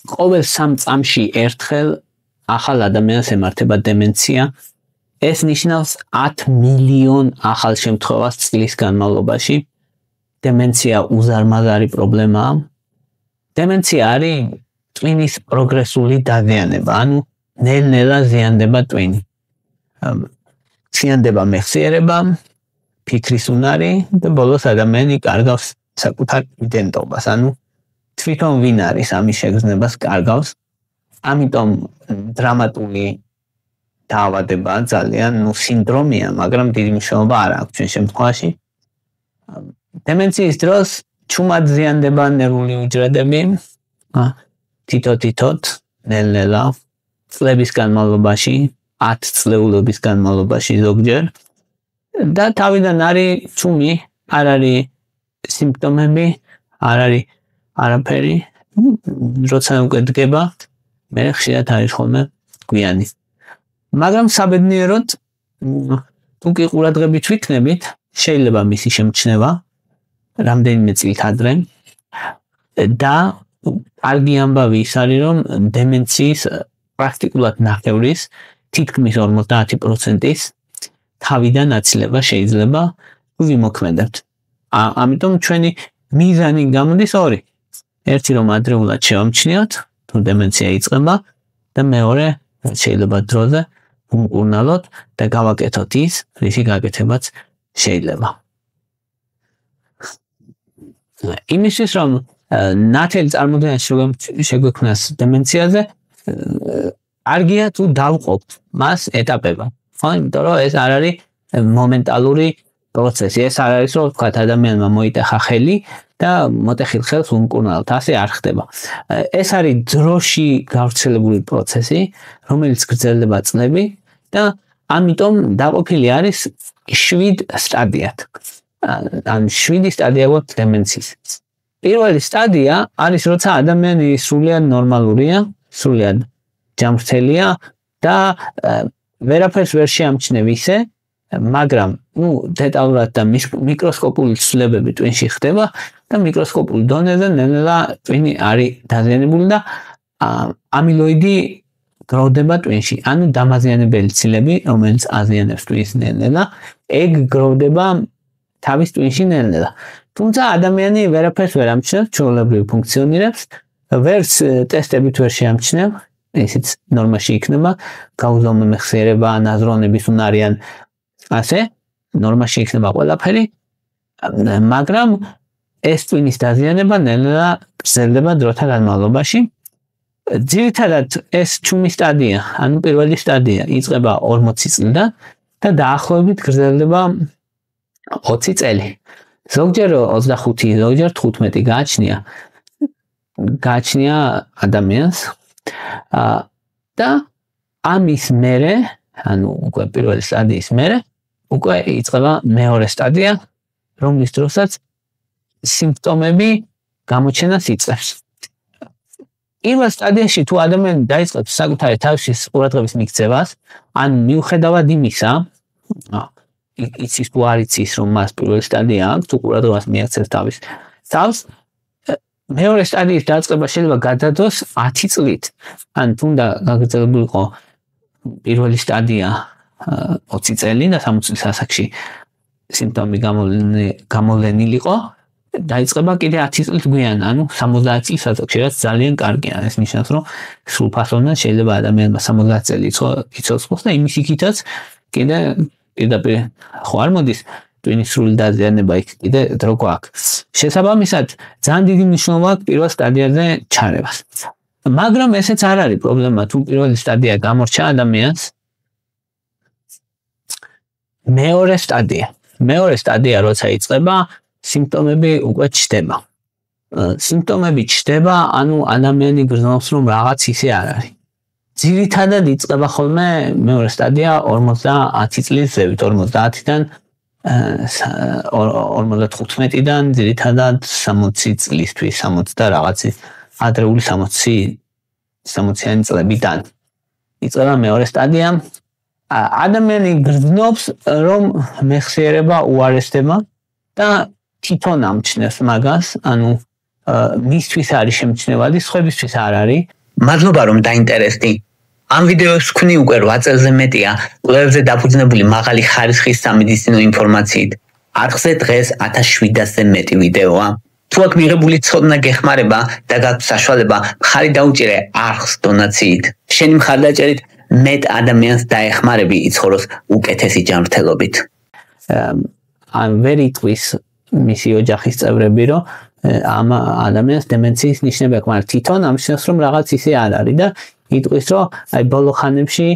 ყოველ 3 წამში ერთხელ ახალ ადამიანს ემართება დემენცია. ეს ნიშნავს 10 მილიონ ახალ შემთხვევას წლის განმავლობაში. დემენცია უზარმაზარი პრობლემაა. დემენცია არის ტვინის პროგრესული დაზიანება, ანუ ნელ-ნელა ზიანდება ტვინი. ზიანდება მეხსიერება, ფიქრის უნარი და ბოლოს ადამიანი კარგავს საკუთარ იდენტობას, ანუ თვითონ ვინ არის ამის შეგრძნებას კარგავს. ამიტომ დრამატული დაავადება ძალიან სინდრომია, მაგრამ დიდი მნიშვნელობა არ აქვს ჩვენ შემთხვევაში. დემენციის დროს ჩუმად ზიანდება ნერვული უჯრედები, თითო-თითოდ, ნელ-ნელა, წლების განმავლობაში, 10 წლეულობის განმავლობაში ზოგჯერ. და თავიდან არის ჩუმი, არ არის სიმპტომები, არ არის არაფერი, როცა უკვე დგება, მე ხშირად არის ხოლმე გვიანი. მაგრამ საბედნიეროდ, თუ კი ყურადღებით ვიქნებით, შეიძლება მისი შემჩნევა რამდენიმე წლით ადრე და კარგი ამბავი ის არის, რომ დემენციის პრაქტიკულად ნახევრის, თითქმის 50%-ის თავიდან აცილება შეიძლება ვიმოქმედებთ. ამიტომ ჩვენი მიზანი გამოდის ორი. ერთი რომ ადრეულად შევამჩნიოთ, თუ დემენცია იწყება და მეორე შეიძლება დროზე უმკურნალოთ და გავაკეთოთ ის, რისი გაკეთებაც შეიძლება. იმისთვის რომ ნათელი წარმოდგენა შეგვექმნას დემენციაზე, კარგია თუ დავყოფთ მას ეტაპებად. ხო, იმიტომ რომ ეს არ არის მომენტალური პროცესი. ეს არ არის რომ ვთქვათ ადამიანმა მოიტეხა ხელი და მოტეხილ ხელს უმკურნალოთ. ასე არ ხდება. ეს არის დროში გავრცელებული პროცესი, რომელიც გრძელდება წლები და ამიტომ დაყოფილი არის 7 სტადიად. ან 7 სტადია გვაქვს დემენციის. პირველი სტადია არის როცა ადამიანი სრულიად ნორმალურია, სრულიად ჯანმრთელია და ვერაფერს ვერ შეამჩნევ ისე, მაგრამ დეტალურად და მიკროსკოპული ცვლილებები ტვინში ხდება და მიკროსკოპულ დონეზე ნელ-ნელა ტვინი არის დაზიანებული და ამილოიდი გროვდება ტვინში, ანუ დამაზიანებელი ცილები, რომელიც აზიანებს ტვინს ნელ-ნელა, ეგ გროვდება თავის ტვინში ნელ-ნელა. თუმცა ადამიანი ვერაფერს ვერ ამჩნევს, ჩვეულებრივ ფუნქციონირებს, ვერც ტესტებით ვერ შეამჩნევ, ისიც ნორმაში იქნება, გაუზომე მეხსიერება, ნაზროვნების უნარი ან ასე, ნორმაში იქნება ყველაფერი, მაგრამ ეს ტვინის დაზიანება ნელ-ნელა გრძელდება დროთა განმავლობაში. ძირითადად ეს ჩუმის სტადია, ანუ პირველი სტადია იწყება 40 წლიდან და დაახლოებით გრძელდება 20 წელი. ზოგჯერ 25, ზოგჯერ 15 გააჩნია ადამიანს და ამის მერე, ანუ უკვე პირველი სტადიის მერე, უკვე იწყება მეორე სტადია, რომლის დროსაც სიმპტომები გამოჩენას იწყებს. პირველ სტადიაში თუ ადამიანი დაიწყებს საკუთარი თავის ყურადღების მიქცევას, ან მიუხედავად იმისა, იცის თუ არ იცის, რომ მას პირველი სტადია აქვს, თუ ყურადღებას მიაქცევს თავის თავს, მეორე სტადიის დაწყება შეიძლება გადადოს 10 წლით. ან თუნდა გაგრძელებულიყო პირველი სტადია 20 წელი და 60 წლის ასაკში სიმპტომი გამოვლენილიყო, დაიწყება კიდე 10 წლით გვიან, ანუ 70 წლის ასაკში, რაც ძალიან კარგია. ეს ნიშნავს, რომ სრულფასოვნად შეიძლება ადამიანმა 70 წელი იცოცხლოს და იმის იქითაც კიდე პირდაპირ ხო არ მოდის ტვინის სრული დაზიანება იქ კიდე დრო გვაქვს. შესაბამისად, ძალიან დიდი მნიშვნელობა აქვს პირველ სტადიაზე ჩარევას. მაგრამ ესეც არ არის პრობლემა, თუ პირველი სტადია გამორჩა ადამიანს. მეორე სტადია როცა იწყება, სიმპტომები უკვე ჩნდება. სიმპტომები ჩნდება, ანუ ადამიანი გრძნობს, რომ რაღაც ისე არ არის. ძირითადად იწყება ხოლმე მეორე სტადია 50 წლის ზევით, 50-დან 55-დან ძირითადად 60 წლისთვის, 60 და რაღაცი ადრეული 60-იანი წლებიდან. იწყება მეორე სტადია. ადამიანი გრძნობს, რომ მეხსიერება უარესდება და თვითონ ამჩნევს მაგას, ანუ მისთვის არის შემჩნევადი, სხვებისთვის არ არის. მადლობა რომ დაინტერესდი. ამ ვიდეოს ვქნი უკვე 8 წელზე მეტია კვლევებზე დაფუძნებული მაღალი ხარისხის სამედიცინო ინფორმაციით. არხზე დღეს 1700-ზე მეტი ვიდეოა. თუ აქ მიღებული ცოდნა გეხმარება და გაქვთ საშუალება, მხარი დაუჭირე არხს დონაციით. შენი მხარდაჭერით მეტ ადამიანს დაეხმარები იცხოვროს უკეთესი ჯანმრთელობით. I'm very twice მისი ოჯახის წევრები რომ ამ ადამიანს დემენციის ნიშნები აქვს, მაგრამ თვითონ ამ შენს რომ რაღაც ისე არ არის და იტყვის რომ აი ბოლო ხანებში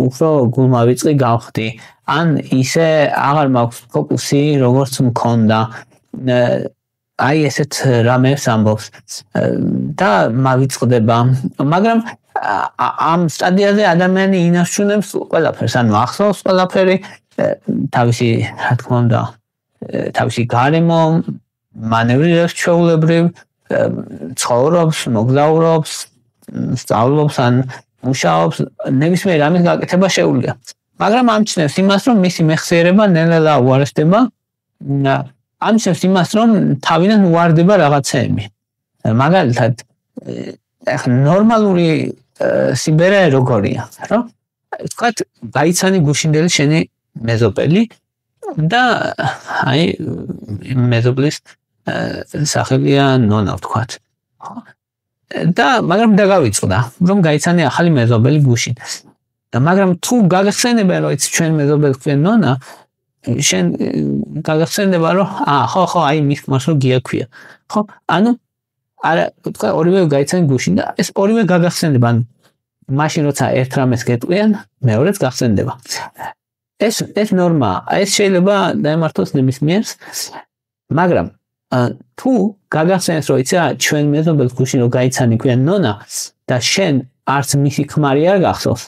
უფრო გულმავიწყი გავხდი. ან ისე აღარ მაქვს ფოკუსი როგორც მქონდა. აი ესეთ რამებს ამბობს და მავიწყდება. მაგრამ ამ სტადიაზე ადამიანი ინარჩუნებს ყველაფერს, ანუ ახსოვს ყველაფერი თავისი, რა თქმა უნდა, თავისი გარემო, მანევრირებს ჩვეულებრივ, ცხოვრობს, მოგზაურობს, სწავლობს ან მუშაობს, ნებისმიერ რამის გაკეთება შეუძლია. მაგრამ ამჩნევს იმას, რომ მისი მეხსიერება ნელ-ნელა უარესდება, ამჩნევს იმას, რომ თავიდან უარდება რაღაცეები. მაგალითად, ნორმალური სიმღერა როგორია, რომ ვთქვათ, გაიცანი გუშინდელი შენი მეზობელი და აი მეზობლის სახელია ნონა ვთქვათ. და მაგრამ დაგავიწყდა, რომ გაიცანი ახალი მეზობელი გუშინ. მაგრამ თუ გაგახსენება, რომ იცი ჩვენ მეზობელს ქვია ნონა, შენ გაგახსენება, რომ ხო, აი მის მას რო გია ქვია. ხო, ანუ არა, თქვა ორივე გაიცანი გუშინ და ეს ორივე გაგახსენდება, ანუ მაშინ როცა ერთ რამეს გეტყვიან, მეორეც გახსენდება. ეს ნორმაა, ეს შეიძლება დაემართოს ნებისმიერს, მაგრამ თუ გაგახსენეს, რომ იცი ჩვენ მეზობელს გუშინ რო გაიცანი ქვია ნონა და შენ არც მისი ქმარი არ გახსოვს,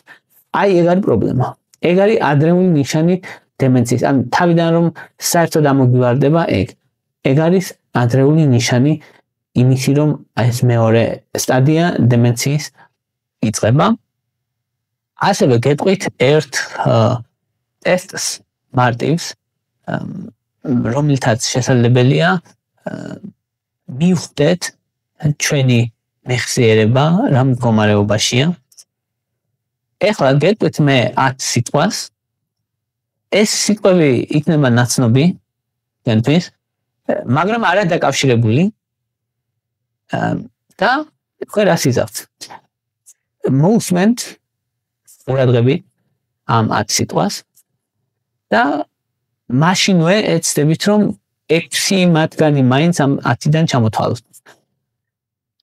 აი ეგ არის პრობლემა. ეგ არის ადრეული ნიშანი დემენციის. ან თავიდან რომ საერთოდ ამოგვივარდება ეგ არის ადრეული ნიშანი იმისი, რომ ეს მეორე სტადია დემენციის იწყება. ასევე გეტყვით ერთ ტესტს მარტივს, რომელთაც შესაძლებელია მივხვდეთ ჩვენი მეხსიერება რა მდგომარეობაშია. ეხლა გეტყვით მე 10 სიტყვას. ეს სიტყვები იქნება ნაცნობი თქვენთვის, მაგრამ არა დაკავშირებული. და თქვენ რას იზავთ? Movement ყურადღებით ამ 10 სიტყვას და მაშინვე ეცდებით რომ 6 მათგანი მაინც ამ 10-დან ჩამოთვალოთ.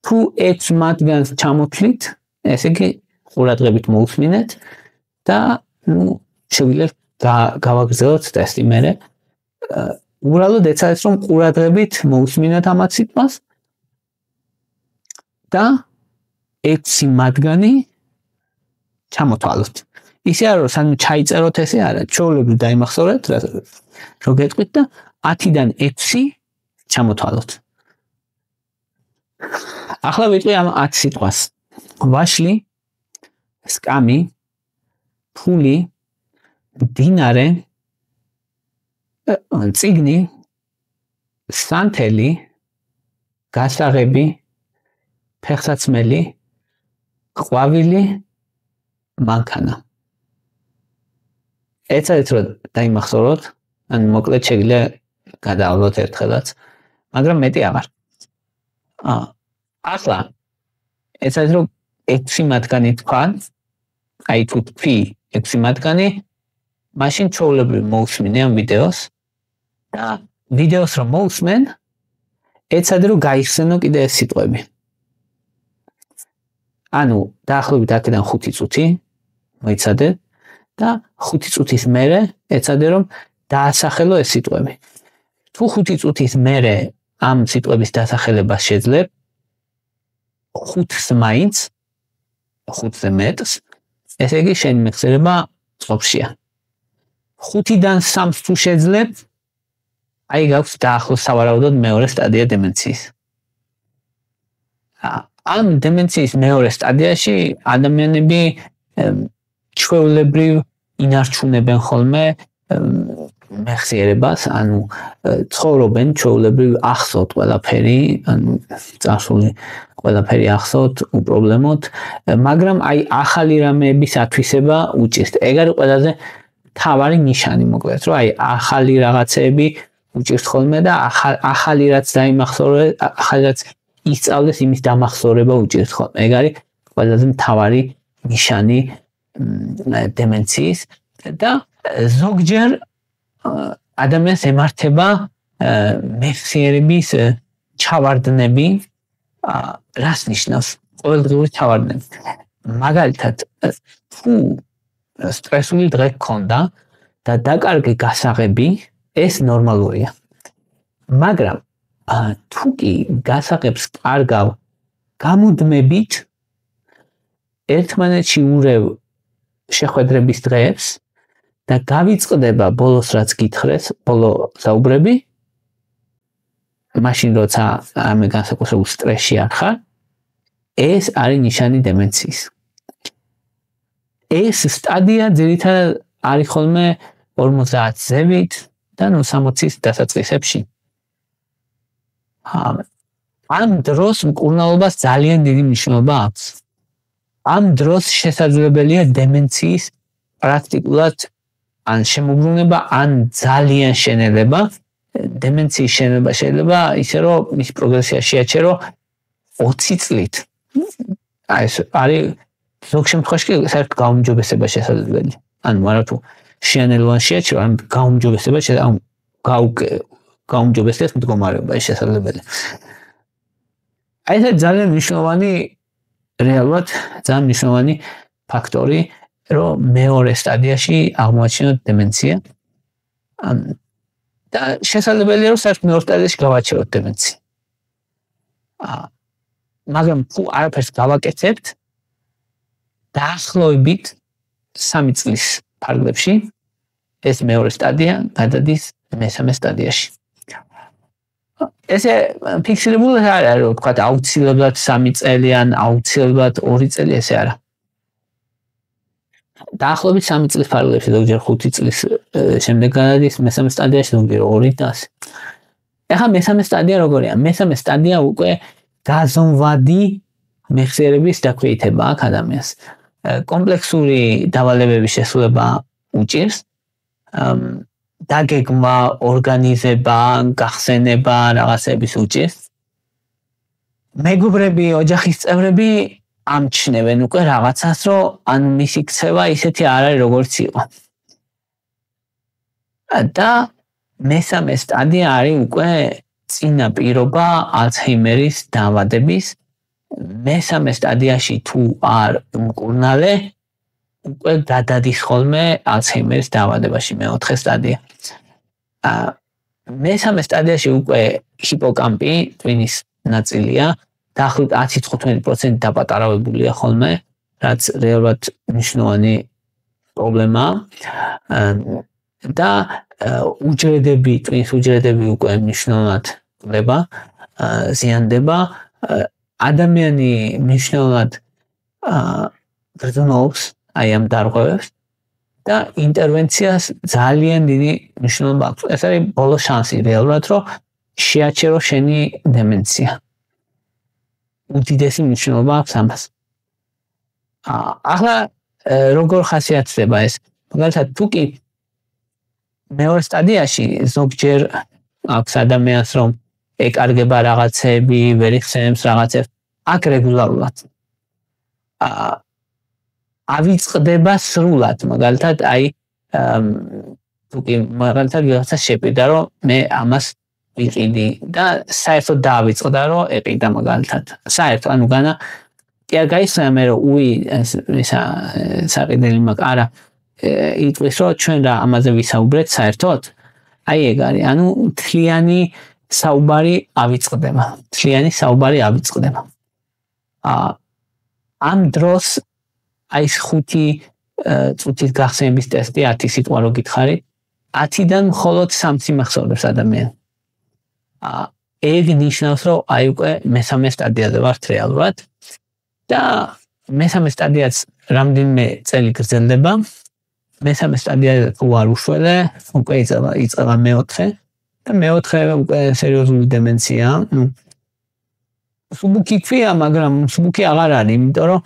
თუ 6 მათგანს ჩამოთვლით, ესე იგი ყურადღებით მოусმინეთ და შეგვიძლია გავაგრძელოთ ტესტი მერე. უბრალოდ ეცადეთ რომ ყურადღებით მოусმინოთ ამ 10 სიტყვას და 6 მათგანი ჩამოთვალოთ. ისე არ რომ ჩაიწეროთ ესე არა, ჩვეულებრივ დაიმახსოვრეთ, რო გეტყვით და 10-დან 6 ჩამოთვალოთ. ახლა ვიტყვი ამ 10 სიტყვას. ვაშლი, სკამი, ფული, დინარე, წიგნი, სანთელი, გასაღები, ფეხსაცმელი, ყვავილი, მანქანა. ეცადეთ რომ დაიმახსოვროთ, ან მოკლედ შეგიძლია გადაავლოთ ერთხელაც, მაგრამ მეტი აღარ. ახლა ეცადეთ რომ 6 მათგანი თქვან, აი თუ თქვი 6 მათგანი, მაშინ ჩვეულებრივ მოусმინე ამ ვიდეოს და ვიდეოს რომ მოусმენ, ეცადე რომ გაიხსენო კიდე ეს სიტყვები. ანუ დაახლოებით აქედან 5 წუთი მოიცადე და 5 წუთის მერე ეცადე რომ დაასახელო ეს სიტყვები. თუ 5 წუთის მერე ამ სიტყვების დასახელებას შეძლებ 5-ს მაინც 5-ზე მეტს, ესე იგი შენი მეხსიერება წყობშია. 5-დან 3-ს თუ შეძლებ, აი გაქვს დაახლოებით სავარაუდოდ მეორე სტადია დემენციის. ამ დემენციის მეორე სტადიაში ადამიანები ჩვეულებრივ ინარჩუნებენ ხოლმე მეხსიერებას, ანუ ცხოვრობენ ჩვეულებრივ ახსოვთ ყველაფერი, ანუ წარსული ყველაფერი ახსოვთ უპრობლემოდ, მაგრამ აი ახალი რამეების ათვისება უჭირთ. ეგ არის ყველაზე თავარი ნიშანი მოკლედ, რომ აი ახალი რაღაცეები უჭირთ ხოლმე და ახალი რაც დაიმახსოვრე, ახალი რაც ისწავლეს, იმის დამახსოვრება უჭირთ ხოლმე. ეგ არის ყველაზე მთავარი ნიშანი დემენციის და ზოგჯერ ადამიანს ემართება მეხსიერების ჩავარდნები, რას ნიშნავს ყოველდღიური ჩავარდნები. მაგალითად, თუ სტრესული დღე გქონდა და დაკარგი გასაღები, ეს ნორმალურია. მაგრამ თუ კი გასაღებს კარგავ გამუდმებით, ერთმანეთში ურევ შეხვედრების დღეებს და გავიწყდება ბოლოს რაც გითხრეს, ბოლო საუბრები, მაშინ როცა ამ განსაკუთრებულ სტრესში არ ხარ, ეს არის ნიშანი დემენციის. ეს სტადია ძირითადად არის ხოლმე 50-ზევით და 60-ის დასაწყისებში. ამ დროს მკურნალობას ძალიან დიდი მნიშვნელობა აქვს. ამ დროს შესაძლებელია დემენციის პრაქტიკულად ან შემოbrunება, ან ძალიან შენელება. დემენციის შენელება შეიძლება ისე რომ მის პროგრესია შეაჩერო 20 წლით. აი ეს არის ზოგ შემთხვევაში საერთოდ გაუმჯობესება შესაძლებელი. ანუ არა თუ შენელვან შეაჩერო, ან გაუმჯობესება გაუმჯობესდეს მდგომარეობა ეს შესაძლებელი. აი ეს ძალიან მნიშვნელოვანი რეალურად ძალიან მნიშვნელოვანი ფაქტორი, რომ მეორე სტადიაში აღმოაჩინოთ დემენცია. და შესაძლებელია რომ საერთოდ მეორე სტადიაში გავაჩეროთ დემენცია. მაგრამ თუ არაფერს გავაკეთებთ, დაახლოებით 3 წლის ფარგლებში ეს მეორე სტადია გადადის მესამე სტადიაში. ესე ფიქსირებული არ არის, რომ თქვა აუცილებლად 3 წელი ან აუცილებლად 2 წელი, ესე არა. დაახლოებით 3 წლის ფარგლებში, ზოგჯერ 5 წლის შემდეგ გადადის მესამე სტადიაში, ზოგჯერ 2 და ასე. ეხლა მესამე სტადია როგორია? მესამე სტადია უკვე გაზომვადი მეხსიერების დაქვეითება აქვს ადამიანს. კომპლექსური დავალებების შესრულება უჭირს. დაგეგმა, ორგანიზება, გახსენება რაღაცების უჭირს. მეგობრები, ოჯახის წევრები ამჩნევენ უკვე რაღაცას, რომ ან მისი ქცევა ისეთი არ არის როგორც იყო. და მესამე სტადია არის უკვე წინა პირობა ალცჰეიმერის დაავადების. მესამე სტადიაში თუ არ მკურნალე, უკვე გადადის ხოლმე ალცჰეიმერის დაავადებაში მეოთხე სტადია. მესამე სტადიაში უკვე ჰიპოკამპი, ტვინის ნაწილია, დაახლოებით 10-15% დაპატარავებულია ხოლმე, რაც რეალურად მნიშვნელოვანი პრობლემაა. და უჯრედები, ტვინის უჯრედები უკვე მნიშვნელოვნად კლდება, ზიანდება. ადამიანი მნიშვნელოვნად გრძნობს აი ამ დარღვევებს და ინტერვენციას ძალიან დიდი მნიშვნელობა აქვს. ეს არის ბოლო შანსი რეალურად, რომ შეაჩერო შენი დემენცია. უდიდესი მნიშვნელობა აქვს ამას. ახლა როგორ ხასიათდება ეს? მაგალითად, თუ კი მეორე სტადიაში ზოგჯერ აქვს ადამიანს, რომ ეკარგება რაღაცები, ვერ იხსენებს რაღაცებს, აქ რეგულარულად ავიწყდება სრულად, მაგალითად, აი თუ კი მაგალითად რაღაცა შეპირდა, რომ მე ამას ვიყიდი და საერთოდ დაავიწყდა, რომ ეყიდა მაგალითად. საერთოდ, ანუ განა კი არ გაიხსნა მე რომ ისა საყიდელი მაქვს, არა იტყვის, რომ ჩვენ რა ამაზე ვისაუბრეთ საერთოდ. აი ეგ არის, ანუ თლიანი საუბარი ავიწყდება. თლიანი საუბარი ავიწყდება. ამ დროს აი 5 წუთის გახსენების ტესტი 10 სიტყვა რო გითხარით, 10-დან მხოლოდ 3 სიმახსოვრებს ადამიანი. ეგ ნიშნავს, რომ აი უკვე მესამე სტადიაზე ვართ რეალურად და მესამე სტადიაც რამდენიმე წელი გრძელდება. მესამე სტადია თუ არ უშველე, უკვე იწყება მეოთხე და მეოთხე უკვე სერიოზული დემენცია. სუბუქი ქვია, მაგრამ სუბუქი აღარ არის, იმიტომ რომ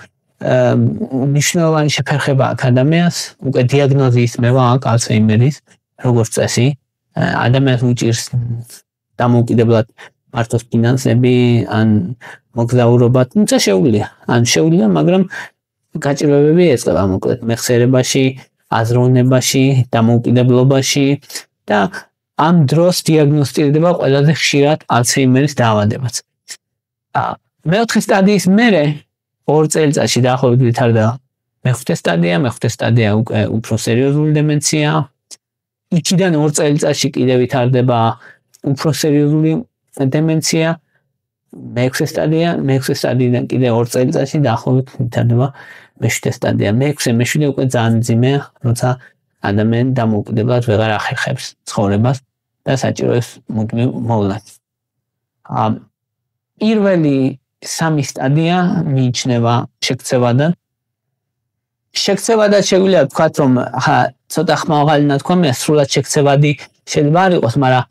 მნიშვნელოვანი შეფერხება აქვს ადამიანს, უკვე დიაგნოზის მევა აქვს ალცჰაიმერის, როგორც წესი. ადამიანს უჭირს დამოუკიდებლად მართოს ფინანსები, ან მოგზაურობა, თუმცა შეუძლია, მაგრამ გაჭირვებები ეწყება მოკლედ მეხსიერებაში, აზროვნებაში, დამოუკიდებლობაში და ამ დროს დიაგნოსტირდება ყველაზე ხშირად ალცჰაიმერის დაავადებაც. მეოთხე სტადიის მერე 2 წელიწადში დაახლოებით ვითარდება მეხუთე სტადია უკვე უფრო სერიოზული დემენცია. იქიდან 2 წელიწადში კიდე ვითარდება უფრო სერიოზული დემენცია. მეექვსე სტადიიდან კიდე 2 წელიწადში დაახლოებით ვითარდება მეშვიდე სტადია. მეშვიდე უკვე ძალიან მძიმეა, როცა ადამიანი დამოუკიდებლად ვეღარ ახერხებს ცხოვრებას და საჭიროებს მუდმივ მოვლას. პირველი 3 სტადია მიიჩნევა შექცევადად. შექცევადად შეგვიძლია ვთქვათ, რომ ცოტა ხმაღალი ნათქვამია, სრულად შექცევადი შეიძლება არ იყოს, მაგრამ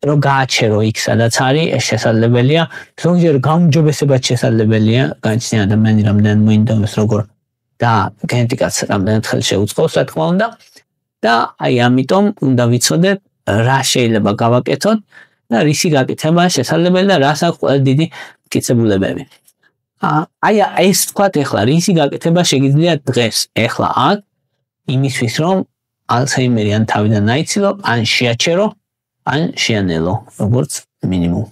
რომ გააჩერო იქ სადაც არის, ეს შესაძლებელია. ზოგჯერ გაუმჯობესებაც შესაძლებელია, გაჩნია ადამიანი რამდენად მოინდომებს როგორ და გენეტიკაც რამდენად ხელს შეუწყობს, რა თქმა უნდა. და აი ამიტომ უნდა ვიცოდეთ რა შეიძლება გავაკეთოთ და რისი გაკეთება შესაძლებელია და რას აქვს ყველაზე დიდი მტკიცებულებები. აი ეს ვთქვათ ახლა რისი გაკეთება შეგიძლია დღეს ახლა აქ იმისთვის რომ ალცჰაიმერი ან თავიდან აიცილო, ან შეაჩერო, ან შეანელო, როგორც მინიმუმ.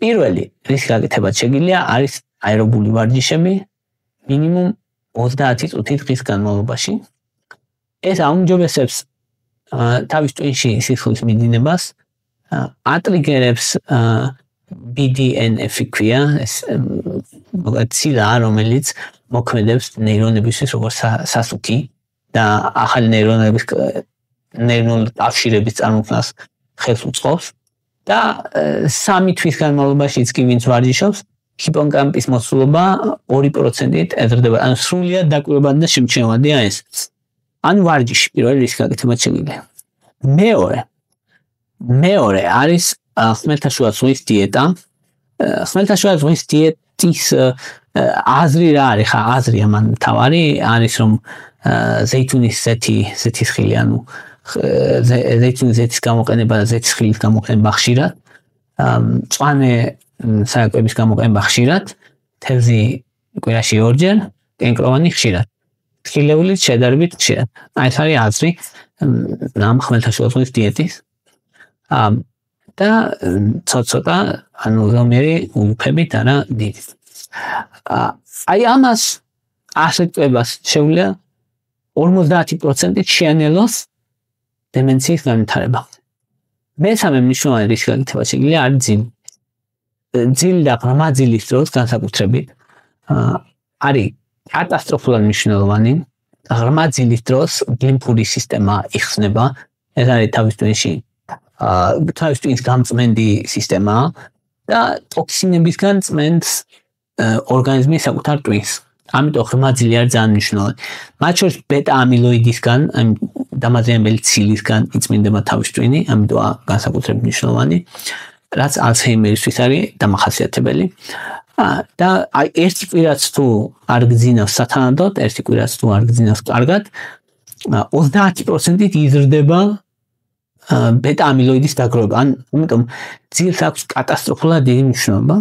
პირველი რისი გაკეთება შეგიძლია არის აერობული ვარჯიშები მინიმუმ 30 წუთი დღის განმავლობაში. ეს აუმჯობესებს თავის ტვინში სისხლის მიდინებას, ატრიგერებს BDNF ქვია, ეს ცილა რომელიც მოქმედებს ნეირონებისთვის როგორც სასუქი და ახალი ნეირონულ კავშირების წარმოქმნას ხელს უწყობს და 3 თვის განმავლობაშიც კი ვინც ვარჯიშობს, ჰიპონკამპის მოსულობა 2%-ით ეზრდება. ან სრულიად დაკვირვებადი და შემჩნევადია ეს. ან ვარჯიში პირველი რისი გაკეთება შეგვიძლია. მეორე არის ხმელთაშუა ზღვის დიეტა. ხმელთაშუა ზღვის დიეტის აზრი რა არის? აზრია მან თავარი არის რომ ზეითუნის ზეთის ხილი, ანუ ზეითუნის ზეთის გამოყენება და ზეთის ხილის გამოყენება ხშირად, მწვანე საკვების გამოყენება ხშირად, თევზი კვირაში 2-ჯერ, კენკროვანი ხშირად. თხილეულით შედარებით ხშირად. აი ეს არის აზრი ამ ხმელთაშუა ზღვის დიეტის. და ცოტა ანუ ზომიერი ულუფებით არა დიდი. აი ამას ასეთებას შეუძლია 50%-ით შეანელოს დემენციის განვითარება. მესამე მნიშვნელოვანი რისი გაკეთება შეგვიძლია არის ძილი. ძილი და ღრმა ძილის დროს განსაკუთრებით არის კატასტროფულად მნიშვნელოვანი. ღრმა ძილის დროს ლიმფური სისტემა იხსნება, ეს არის თავის ტვინის გამწმენდი სისტემა და ტოქსინებისგან წმენდს ორგანიზმის საკუთარ ტვინს. ამიტომ ღრმა ძილი არის ძალიან მნიშვნელოვანი. მათ შორის ბეტა ამილოიდისგან, დამაზიანებელი ცილისგან იწმინდება თავის ტვინი, ამიტომ განსაკუთრებით მნიშვნელოვანი, რაც ალცჰაიმერისთვის არის დამახასიათებელი. და აი ერთი კვირაც თუ არ გძინავს სათანადოდ, ერთი კვირაც თუ არ გძინავს კარგად, 30%-ით იზრდება ბეტა ამილოიდის დაგროვება. ამიტომ ძილს აქვს კატასტროფულად დიდი მნიშვნელობა.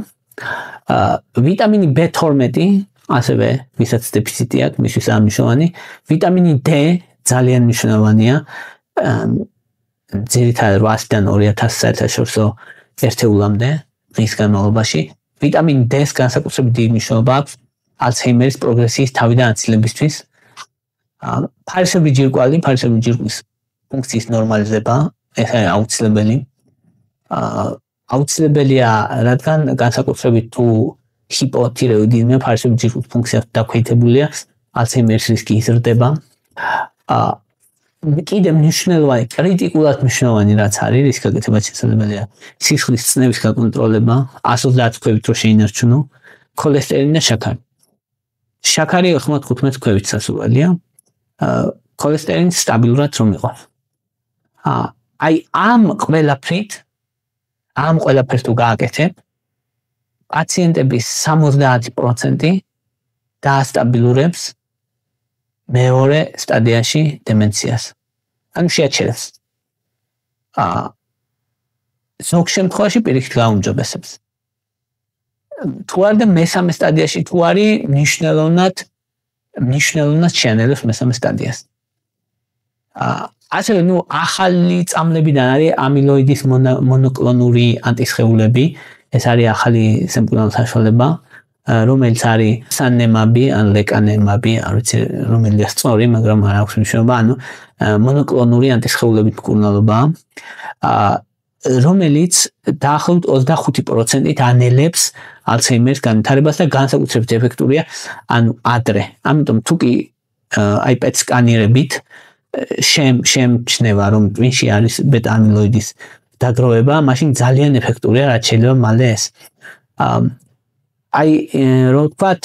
ვიტამინი B12 ასევე ვისაც დეფიციტი აქვს, მისთვის არის მნიშვნელოვანი. ვიტამინი D ძალიან მნიშვნელოვანია. ძირითადად 800-დან 2000 საერთაშორისო ერთეულამდე დღის განმავლობაში. ვიტამინ D-ს განსაკუთრებით დიდი მნიშვნელობა აქვს ალცჰაიმერის პროგრესიის თავიდან აცილებისთვის. ფარისებრი ჯირკვლის ფუნქციის ნორმალიზება, ეს არის აუცილებელი. აუცილებელია, რადგან განსაკუთრებით თუ ჰიპოთიროიდიზმია, ფარისებრი ჯირკვლის ფუნქცია დაქვეითებულია, ალცჰაიმერის რისკი იზრდება. კიდევ მნიშვნელოვანი, კრიტიკულად მნიშვნელოვანი რაც არის, რის გაკეთება შესაძლებელია, სისხლის წნევის გაკონტროლება, 130 ქვევით რო შეინარჩუნო, ქოლესტერინა და შაქარი. შაქარი 95 ქვევით სასურველია. ქოლესტერინის სტაბილურად რომ იყოს. აი ამ ყველაფერს თუ გააკეთებ, პაციენტების 70% დაასტაბილურებს მეორე სტადიაში დემენციას. ანუ შეაჩერებს. ზოგ შემთხვევაში პირიქით გაუმჯობესებს. თუ არ და მესამე სტადიაში თუ არის მნიშვნელოვნად შეანელებს მესამე სტადიას. ასევე ახალი წამლებიდან არის ამილოიდის მონოკლონური ანტისხეულები, ეს არის ახალი სამკურნალო საშუალება, რომელიც არის სანემაბი ან ლეკანემაბი, არ ვიცი რომელია სწორი, მაგრამ არ აქვს მნიშვნელობა, ანუ მონოკლონური ანტისხეულებით მკურნალობა, რომელიც დაახლოებით 25%-ით ანელებს ალცჰეიმერის განვითარებას და განსაკუთრებით ეფექტურია, ანუ ადრე. ამიტომ თუ კი აი PET სკანირებით შემჩნევა, რომ ტვინში არის ბეტა-ამილოიდის დაგროვება, მაშინ ძალიან ეფექტურია, რაც შეიძლება მალე ეს. აი, რო ვთქვათ,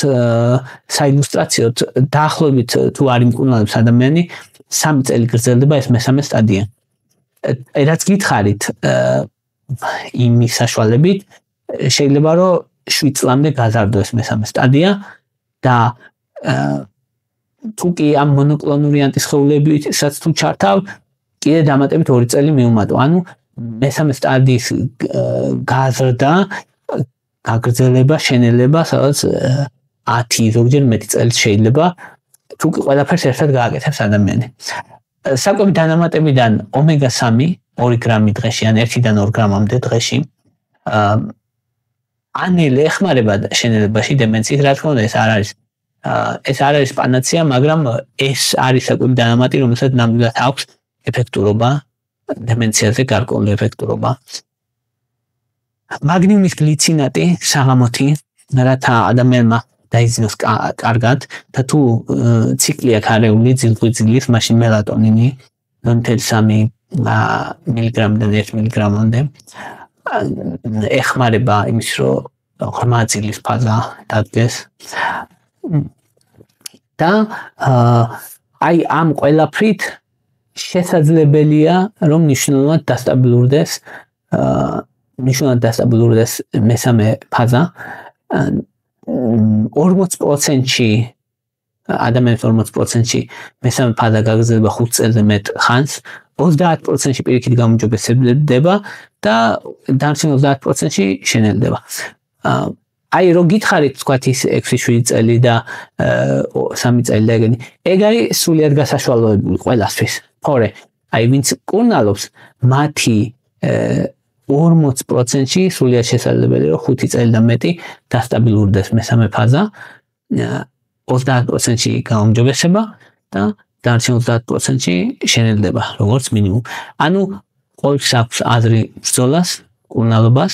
საილუსტრაციოდ დაახლოებით თუ არ იმკურნალებს ადამიანი, 3 წელი გრძელდება ეს მესამე სტადია. რაც გითხარით იმის საშუალებით, შეიძლება რომ 7 წლამდე გაზარდოს მესამე სტადია და თუ კი ამ მონოკლონური ანტისხეულებისაც თუ ჩართავ, კიდე დამატებით 2 წელი მიუმატო. ანუ მესამე სტადიის გაზრდა, გაგრძელება, შენელება, სადაც 10 ზოგჯერ მეტი წელი შეიძლება, თუ კი ყველაფერს ერთად გააკეთებს ადამიანი. საკვები დანამატებიდან ომეგა-3 2 გრამი დღეში, ან 1-დან 2 გრამამდე დღეში, ანელე ეხმარება შენელებაში დემენციის, რა თქმა უნდა, ეს არ არის პანაცეა, მაგრამ ეს არის საკვები დანამატი, რომელსაც ნამდვილად აქვს ეფექტურობა, დემენციაზე გარკვეული ეფექტურობა. მაგნიუმის გლიცინატი, საღამოთი, რათა ადამიანმა დაიძინოს კარგად და თუ ციკლი აქვს არეული ძილღვიძლის, მაშინ მელატონინი 0.3 მილიგრამიდან 1 მილიგრამამდე ეხმარება იმის, რომ ღრმა ძილის ფაზა დადგეს. და აი ამ ყველაფრით შესაძლებელია, რომ მნიშვნელოვნად დასტაბილურდეს მესამე ფაზა. 40%-ში ადამიანის 40%-ში მესამე ფაზა გაგრძელდება 5 წელზე მეტ ხანს, 30%-ში პირიქით გაუმჯობესდება და დანარჩენ 30%-ში შენელდება. აი რო გითხარით თქვათ ის 6-7 წელი და 3 წელი და ეგენი, ეგ არის სულიად გასაშვალოებული ყველასთვის. თორე აი ვინც კურნალობს, მათი 40%-ში სულიად შესაძლებელია, რომ 5 წელი და მეტი დასტაბილურდეს მესამე ფაზა, 30%-ში გაუმჯობესება და დანარჩენ 30%-ში შენელდება, როგორც მინიმუმ. ანუ ყოველს აქვს აზრი ბრძოლას, კურნალობას.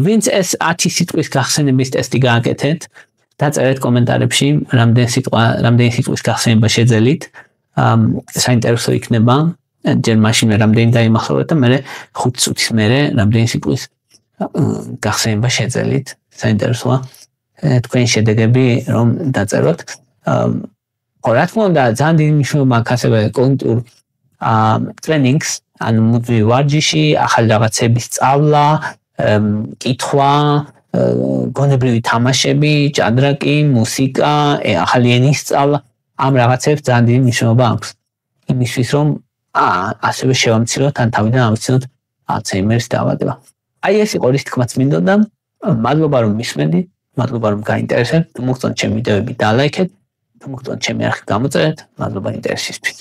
ვინც ეს 10 სიტყვის გახსენების ტესტი გააკეთეთ, დაწერეთ კომენტარებში, რამდენი სიტყვის გახსენება შეძელით. საინტერესო იქნება. ჯერ მაშინ რამდენი დაიმახსოვრეთ და მე 5 წუთის მერე რამდენი სიტყვის გახსენება შეძელით. საინტერესოა თქვენი შედეგები რომ დაწეროთ. რა თქმა უნდა, ძალიან დიდი მნიშვნელობა აქვს ასევე კოგნიტიურ ტრენინგს, ანუ მუდმივი ვარჯიში, ახალი რაღაცების სწავლა, კითხვა, გონებრივი თამაშები, ჭადრაკი, მუსიკა, ახალი ენის სწავლა, ამ რაღაცებს ძალიან დიდი მნიშვნელობა აქვს. იმისთვის რომ ასევე შევამციროთ ან თავიდან ავიცინოთ ალცჰეიმერის დაავადება. აი ეს იყო რის თქმაც მინდოდა. მადლობა რომ მისმენთ, მადლობა რომ გაინტერესებთ. თუ მოგწონთ ჩემი ვიდეოები, დალაიქეთ. თუ მოგწონთ ჩემი არხი, გამოწერეთ. მადლობა ინტერესისთვის.